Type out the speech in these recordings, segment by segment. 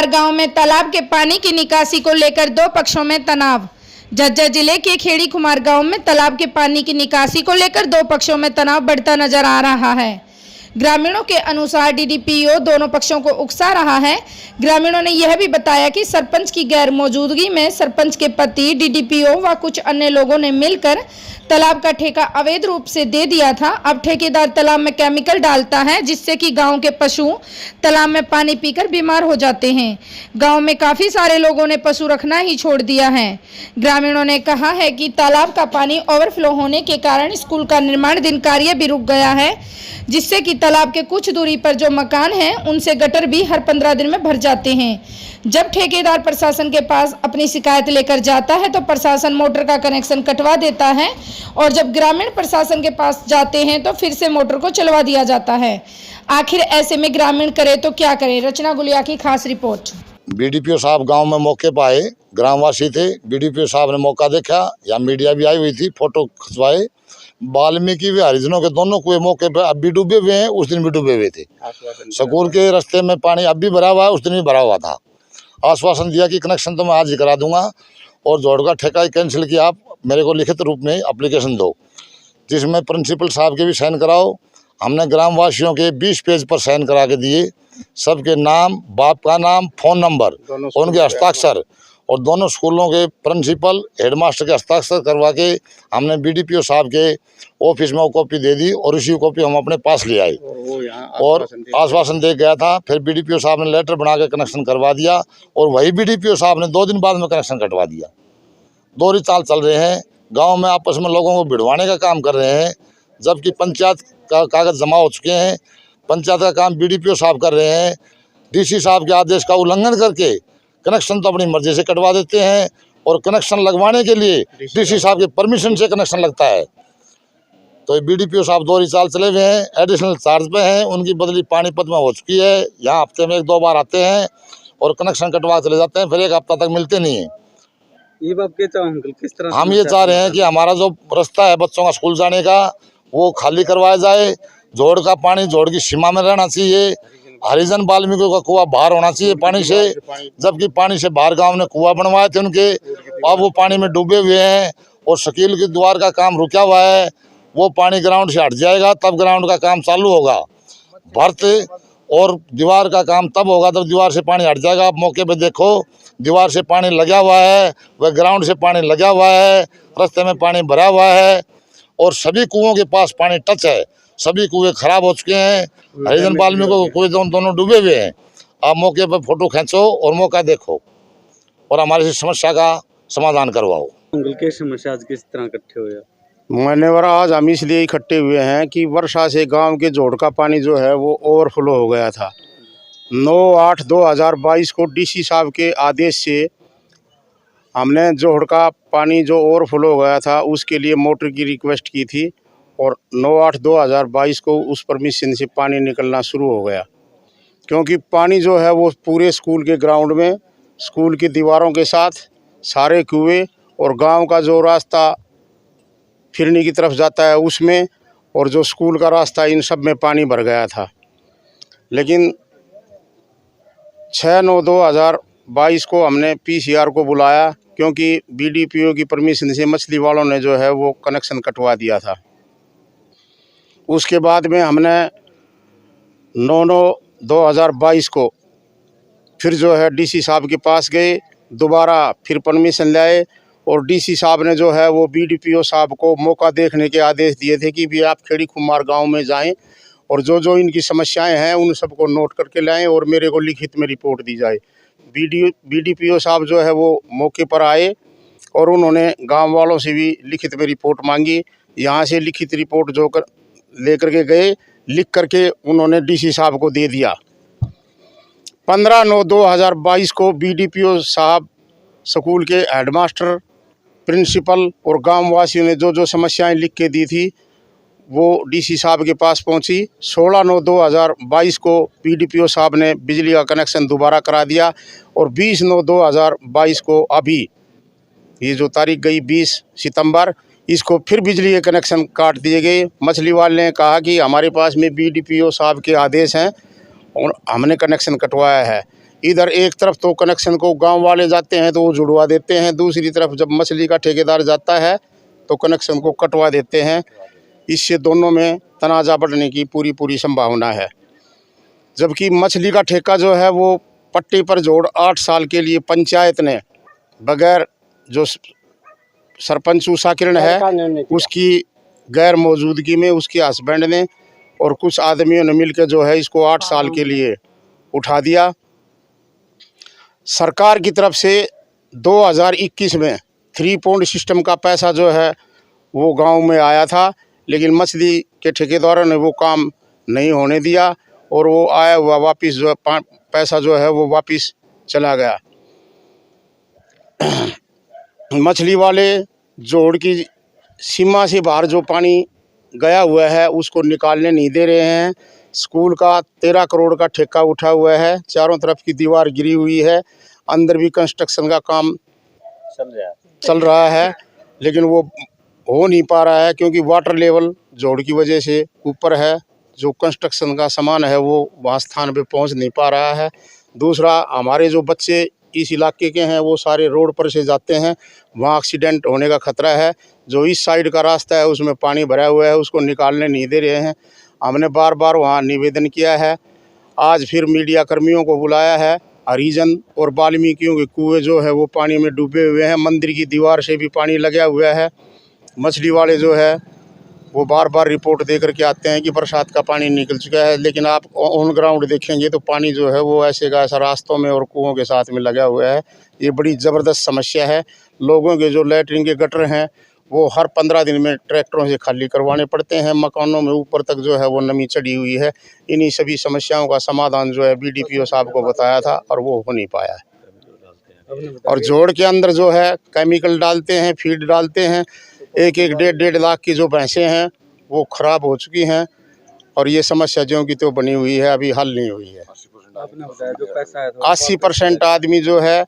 कुमार गांव में तालाब के पानी की निकासी को लेकर दो पक्षों में तनाव। झज्जर जिले के खेड़ी कुमार गांव में तालाब के पानी की निकासी को लेकर दो पक्षों में तनाव बढ़ता नजर आ रहा है। ग्रामीणों के अनुसार डीडीपीओ दोनों पक्षों को उकसा रहा है। ग्रामीणों ने यह भी बताया कि सरपंच की गैर मौजूदगी में सरपंच के पति, डीडीपीओ व कुछ अन्य लोगों ने मिलकर तालाब का ठेका अवैध रूप से दे दिया था। अब ठेकेदार तालाब में केमिकल डालता है, जिससे कि गांव के पशु तालाब में पानी पीकर बीमार हो जाते हैं। गांव में काफी सारे लोगों ने पशु रखना ही छोड़ दिया है। ग्रामीणों ने कहा है कि तालाब का पानी ओवरफ्लो होने के कारण स्कूल का निर्माण दिन कार्य भी रुक गया है, जिससे कि तालाब के कुछ दूरी पर जो मकान हैं उनसे गटर भी हर 15 दिन में भर जाते हैं। जब ठेकेदार प्रशासन के पास अपनी शिकायत लेकर जाता है तो प्रशासन मोटर का कनेक्शन कटवा देता है, और जब ग्रामीण प्रशासन के पास जाते हैं तो फिर से मोटर को चलवा दिया जाता है। आखिर ऐसे में ग्रामीण करे तो क्या करे। रचना गुलिया की खास रिपोर्ट। बीडीपीओ साहब गांव में मौके पर आए, ग्रामवासी थे। बीडीपीओ साहब ने मौका देखा, या मीडिया भी आई हुई थी, फोटो खिंचवाए। वाल्मीकि व हरिजनों के दोनों कुएं मौके पर अब भी डूबे हुए हैं, उस दिन भी डूबे हुए थे। स्कूल के रास्ते में पानी अब भी भरा हुआ है, उस दिन भी भरा हुआ था। आश्वासन दिया कि कनेक्शन तो मैं आज ही करा दूंगा, और जोड़ का ठेका ही कैंसिल किया। आप मेरे को लिखित रूप में एप्लीकेशन दो, जिसमें प्रिंसिपल साहब के भी साइन कराओ। हमने ग्रामवासियों के 20 पेज पर साइन करा के दिए, सबके नाम, बाप का नाम, फ़ोन नंबर, उनके हस्ताक्षर, और दोनों स्कूलों के प्रिंसिपल, हेडमास्टर के हस्ताक्षर करवा के हमने बीडीपीओ साहब के ऑफिस में वो कॉपी दे दी, और उसी कॉपी हम अपने पास ले आए और आश्वासन दे गया था। फिर बीडीपीओ साहब ने लेटर बना के कनेक्शन करवा दिया, और वही बीडीपीओ साहब ने 2 दिन बाद में कनेक्शन कटवा दिया। दोहरी चाल चल रहे हैं, गांव में आपस में लोगों को भिड़वाने का काम कर रहे हैं, जबकि पंचायत का कागज जमा हो चुके हैं। पंचायत का काम बीडीपीओ साहब कर रहे हैं। डीसी साहब के आदेश का उल्लंघन करके कनेक्शन तो अपनी मर्जी से कटवा देते हैं, और कनेक्शन लगवाने के लिए डीसी साहब के परमिशन से कनेक्शन लगता है। तो बीडीपीओ साहब दोहरी चाल चले हुए हैं, एडिशनल चार्ज पे हैं। उनकी बदली पानीपत में हो चुकी है। यहाँ हफ्ते में 1-2 बार आते हैं और कनेक्शन कटवा चले जाते हैं, फिर 1 हफ्ता तक मिलते नहीं है। ये बात क्या चाहो अंकल, किस तरह हम ये चाह रहे हैं कि हमारा जो रास्ता है बच्चों का स्कूल जाने का, वो खाली करवाया जाए। जोड़ का पानी जोड़ की सीमा में रहना चाहिए। हरिजन वाल्मीकि का कुआं बाहर होना चाहिए पानी से, जबकि पानी से बाहर गांव ने कुआं बनवाए थे उनके, अब वो पानी में डूबे हुए हैं। और शकील की द्वार का काम रुका हुआ है, वो पानी ग्राउंड से हट जाएगा तब ग्राउंड का काम चालू होगा। भर्त और दीवार का काम तब होगा जब दीवार से पानी हट जाएगा। आप मौके पे देखो, दीवार से पानी लगा हुआ है, वह ग्राउंड से पानी लगा हुआ है, रास्ते में पानी भरा हुआ है, और सभी कुओं के पास पानी टच है। सभी कुएं खराब हो चुके हैं। हरिजन वाल्मीकि को कुएं दोनों डूबे हुए हैं। आप मौके पर फोटो खींचो और मौका देखो, और हमारी समस्या का समाधान करवाओ। अंकल की समस्या आज किस तरह इकट्ठे हुए? मान्यवर, आज हम इसलिए इकट्ठे हुए हैं कि वर्षा से गांव के जोड़ का पानी जो है वो ओवरफ्लो हो गया था। 9/8/2022 को डीसी साहब के आदेश से हमने जोड़ का पानी जो ओवरफ्लो हो गया था उसके लिए मोटर की रिक्वेस्ट की थी, और 9/8/2022 को उस परमिशन से पानी निकलना शुरू हो गया। क्योंकि पानी जो है वो पूरे स्कूल के ग्राउंड में, स्कूल की दीवारों के साथ, सारे कुएं और गांव का जो रास्ता फिरनी की तरफ जाता है उसमें, और जो स्कूल का रास्ता, इन सब में पानी भर गया था। लेकिन 6/9/2022 को हमने पीसीआर को बुलाया, क्योंकि बीडीपीओ की परमिशन से मछली वालों ने जो है वो कनेक्शन कटवा दिया था। उसके बाद में हमने 9/9/2022 को फिर जो है डीसी साहब के पास गए, दोबारा फिर परमिशन लाए, और डीसी साहब ने जो है वो बीडीपीओ साहब को मौका देखने के आदेश दिए थे कि भी आप खेड़ी कुमार गांव में जाएं, और जो जो इनकी समस्याएं हैं उन सबको नोट करके लाएं, और मेरे को लिखित में रिपोर्ट दी जाए। बीडीपीओ साहब जो है वो मौके पर आए, और उन्होंने गांव वालों से भी लिखित में रिपोर्ट मांगी। यहाँ से लिखित रिपोर्ट जो लेकर के गए, लिख करके उन्होंने डीसी साहब को दे दिया। 15/9/2022 को बीडीपीओ साहब, स्कूल के हेडमास्टर, प्रिंसिपल और गांव वासियों ने जो जो समस्याएं लिख के दी थी वो डीसी साहब के पास पहुंची। 16/9/2022 को बीडीपीओ साहब ने बिजली का कनेक्शन दोबारा करा दिया, और 20/9/2022 को अभी ये जो तारीख गई 20 सितंबर, इसको फिर बिजली के कनेक्शन काट दिए गए। मछली वाले ने कहा कि हमारे पास में बीडीपीओ साहब के आदेश हैं और हमने कनेक्शन कटवाया है, इधर एक तरफ तो कनेक्शन को गांव वाले जाते हैं तो वो जुड़वा देते हैं, दूसरी तरफ जब मछली का ठेकेदार जाता है तो कनेक्शन को कटवा देते हैं। इससे दोनों में तनाज़ा बढ़ने की पूरी संभावना है। जबकि मछली का ठेका जो है वो पट्टी पर जोड़ 8 साल के लिए पंचायत ने बगैर जो सरपंच उषा किरण है उसकी गैर मौजूदगी में उसके हस्बैंड ने और कुछ आदमियों ने मिलकर जो है इसको 8 साल के लिए उठा दिया। सरकार की तरफ से 2021 में 3 पॉइंट सिस्टम का पैसा जो है वो गांव में आया था, लेकिन मछली के ठेकेदारों ने वो काम नहीं होने दिया और वो आया हुआ वापस जो पैसा जो है वो वापस चला गया। मछली वाले जोड़ की सीमा से बाहर जो पानी गया हुआ है उसको निकालने नहीं दे रहे हैं। स्कूल का 13 करोड़ का ठेका उठा हुआ है, चारों तरफ की दीवार गिरी हुई है, अंदर भी कंस्ट्रक्शन का काम चल रहा है, लेकिन वो हो नहीं पा रहा है क्योंकि वाटर लेवल जोड़ की वजह से ऊपर है। जो कंस्ट्रक्शन का सामान है वो वहाँ स्थान पे पहुँच नहीं पा रहा है। दूसरा, हमारे जो बच्चे इस इलाके के हैं वो सारे रोड पर से जाते हैं, वहाँ एक्सीडेंट होने का खतरा है। जो इस साइड का रास्ता है उसमें पानी भरा हुआ है, उसको निकालने नहीं दे रहे हैं। हमने बार बार वहाँ निवेदन किया है, आज फिर मीडिया कर्मियों को बुलाया है। हरिजन और वाल्मीकियों के कुएं जो है वो पानी में डूबे हुए हैं, मंदिर की दीवार से भी पानी लगा हुआ है। मछली वाले जो है वो बार बार रिपोर्ट दे करके आते हैं कि बरसात का पानी निकल चुका है, लेकिन आप ऑन ग्राउंड देखेंगे तो पानी जो है वो ऐसे का ऐसा रास्तों में और कुओं के साथ में लगा हुआ है। ये बड़ी ज़बरदस्त समस्या है। लोगों के जो लैटरिन के गटर हैं वो हर 15 दिन में ट्रैक्टरों से खाली करवाने पड़ते हैं। मकानों में ऊपर तक जो है वो नमी चढ़ी हुई है। इन्हीं सभी समस्याओं का समाधान जो है BDPO साहब को बताया था और वो हो नहीं पाया है। और जोड़ के अंदर जो है केमिकल डालते हैं, फीड डालते हैं। 1-1, 1.5 लाख की जो भैंसें हैं वो ख़राब हो चुकी हैं और ये समस्या जो की तो बनी हुई है, अभी हल नहीं हुई है। आपने बताया जो पैसा है 80% आदमी जो है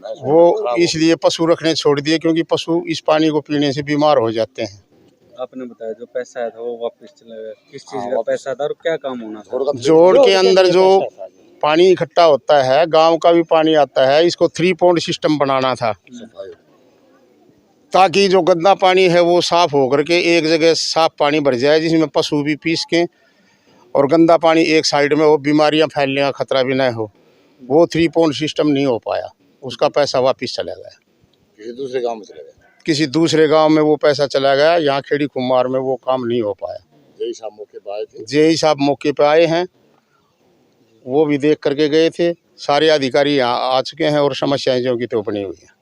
वो इसलिए पशु रखने छोड़ दिए क्योंकि पशु इस पानी को पीने से बीमार हो जाते हैं। आपने बताया जो पैसा आया था वो वापस चला गया, किस चीज़ का पैसा था और क्या काम होना था? जोड़ के अंदर जो पानी इकट्ठा होता है, गांव का भी पानी आता है, इसको 3 पॉइंट सिस्टम बनाना था ताकि जो गंदा पानी है वो साफ़ होकर के एक जगह साफ़ पानी भर जाए जिसमें पशु भी पी सकें और गंदा पानी एक साइड में हो, बीमारियां फैलने का खतरा भी न हो। वो 3 पॉइंट सिस्टम नहीं हो पाया, उसका पैसा वापस चला गया, किसी दूसरे गांव में चला गया। किसी दूसरे गांव में वो पैसा चला गया, यहाँ खेड़ी कुमार में वो काम नहीं हो पाया। जेई साहब मौके पे आए थे, जेई साहब मौके पे आए हैं, वो भी देख करके गए थे। सारे अधिकारी यहाँ आ चुके हैं और समस्याएं जो की तो बनी हुई है।